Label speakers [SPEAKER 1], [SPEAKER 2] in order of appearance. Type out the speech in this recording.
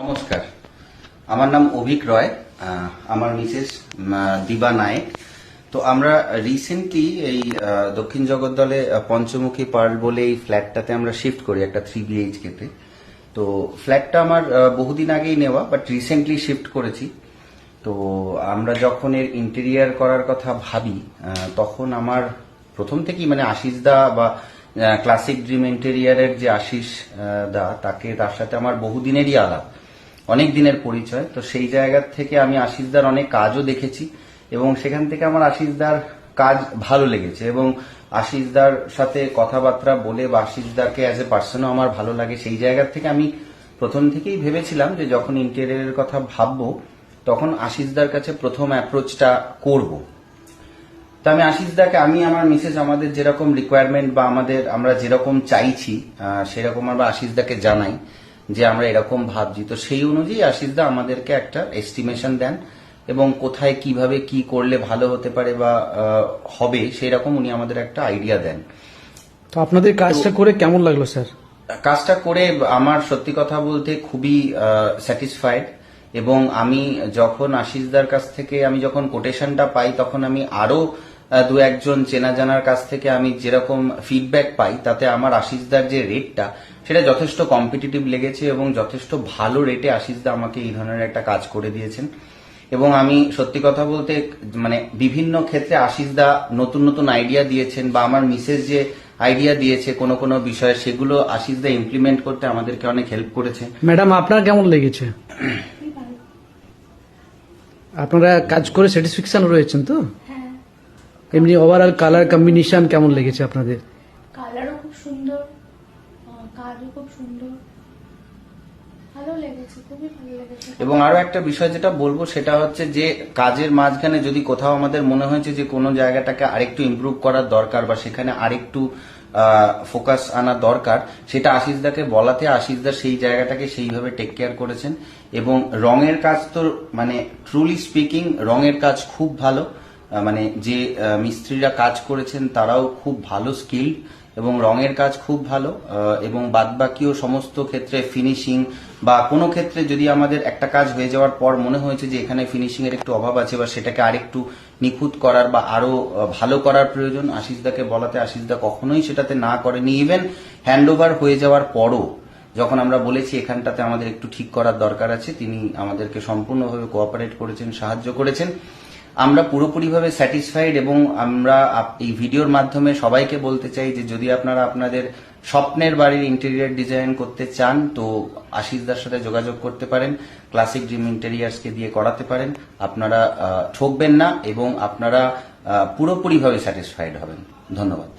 [SPEAKER 1] নমস্কার, আমার নাম অভিক রয়, আমার মিসেস দিবা নায়েক। তো আমরা রিসেন্টলি এই দক্ষিণ জগদ্দলে পঞ্চমুখী পার্ল বলে এই ফ্ল্যাটটাতে আমরা শিফট করি, একটা 3 BHK তে। তো ফ্ল্যাটটা আমার বহুদিন আগেই নেওয়া, বাট রিসেন্টলি শিফট করেছি। তো আমরা যখন এর ইন্টেরিয়ার করার কথা ভাবি, তখন আমার প্রথম থেকেই মানে আশিস দা বা ক্লাসিক ড্রিম ইন্টেরিয়ারের যে আশিস দা, তার সাথে আমার বহুদিনেরই আলাপ, অনেক দিনের পরিচয়। তো সেই জায়গা থেকে আমি আশিসদার অনেক কাজও দেখেছি এবং সেখান থেকে আমার আশিসদার কাজ ভালো লেগেছে এবং আশিসদার সাথে কথাবার্তা বলে বা আশিসদাকে অ্যাজ এ পার্সনও আমার ভালো লাগে। সেই জায়গা থেকে আমি প্রথম থেকেই ভেবেছিলাম যে যখন ইন্টেরিয়ারের কথা ভাববো তখন আশিসদার কাছে প্রথম অ্যাপ্রোচটা করব। তো আমি আশিসদাকে, আমি আমার মিসেস আমাদের যেরকম রিকোয়ারমেন্ট বা আমরা যেরকম চাইছি সেরকম আমরা আশিসদাকে জানাই যে আমরা এরকম ভাবছি। তো সেই অনুযায়ী আশিসদা আমাদেরকে একটা এস্টিমেশন দেন এবং কোথায় কিভাবে কি করলে ভালো হতে পারে বা হবে সেই রকম উনি আমাদের একটা আইডিয়া দেন।
[SPEAKER 2] তো আপনাদের কাজটা করে কেমন লাগলো স্যার?
[SPEAKER 1] কাজটা করে আমার সত্যি কথা বলতে খুবই স্যাটিসফাইড। এবং আমি যখন আশিসদার কাছ থেকে যখন কোটেশনটা পাই তখন আমি আরো দু একজন চেনা জানার কাছ থেকে আমি যেরকম ফিডব্যাক পাই তাতে আমার আশিসদার যে রেটটা সেটা যথেষ্ট কম্পিটিটিভ লেগেছে এবং যথেষ্ট ভালো রেটে আশিসদা আমাকে এই ধরনের একটা কাজ করে দিয়েছেন। এবং আমি সত্যি কথা বলতে মানে বিভিন্ন ক্ষেত্রে আশিসদা নতুন নতুন আইডিয়া দিয়েছেন বা আমার মিসেস যে আইডিয়া দিয়েছে কোনো কোনো বিষয়ে, সেগুলো আশিসদা ইমপ্লিমেন্ট করতে আমাদেরকে অনেক হেল্প করেছে।
[SPEAKER 2] ম্যাডাম, আপনার কেমন লেগেছে? আপনারা কাজ করে স্যাটিসফ্যাকশন রয়েছেন তো?
[SPEAKER 3] হ্যাঁ।
[SPEAKER 2] এমনি ওভারঅল কালার কম্বিনেশন কেমন লেগেছে আপনাদের?
[SPEAKER 3] কালারও খুব সুন্দর, কাজও খুব সুন্দর, ভালো লেগেছে, খুবই ভালো লেগেছে।
[SPEAKER 1] এবং আরো একটা বিষয় যেটা বলবো সেটা হচ্ছে যে কাজের মাঝখানে যদি কোথাও আমাদের মনে হয়েছে যে কোনো জায়গাটাকে আরেকটু ইমপ্রুভ করার দরকার বা সেখানে আরেকটু ফোকাস আনা দরকার, সেটা আশিসদাকে বলাতে আশিসদা সেই জায়গাটাকে সেইভাবে টেক কেয়ার করেছেন। এবং রঙের কাজ তো মানে ট্রুলি স্পিকিং রঙের কাজ খুব ভালো, মানে যে মিস্ত্রিরা কাজ করেছেন তারাও খুব ভালো স্কিল এবং রঙের কাজ খুব ভালো। এবং বাদবাকিও সমস্ত ক্ষেত্রে ফিনিশিং বা কোনো ক্ষেত্রে যদি আমাদের একটা কাজ হয়ে যাওয়ার পর মনে হয়েছে যে এখানে ফিনিশিং এর একটু অভাব আছে বা সেটাকে আরেকটু নিখুঁত করার বা আরো ভালো করার প্রয়োজন, আশিসদাকে বলাতে আশিসদা কখনোই সেটাতে না করেনি। ইভেন হ্যান্ডওভার হয়ে যাওয়ার পরও যখন আমরা বলেছি এখানটাতে আমাদের একটু ঠিক করার দরকার আছে, তিনি আমাদেরকে সম্পূর্ণভাবে কোঅপারেট করেছেন, সাহায্য করেছেন। আমরা পুরোপুরিভাবে স্যাটিসফাইড এবং আমরা এই ভিডিওর মাধ্যমে সবাইকে বলতে চাই যে যদি আপনারা আপনাদের স্বপ্নের বাড়ির ইন্টেরিয়ার ডিজাইন করতে চান তো আশিসদার সাথে যোগাযোগ করতে পারেন, ক্লাসিক ড্রিম ইন্টেরিয়ার্সকে দিয়ে করাতে পারেন। আপনারা ঠকবেন না এবং আপনারা পুরোপুরিভাবে স্যাটিসফাইড হবেন। ধন্যবাদ।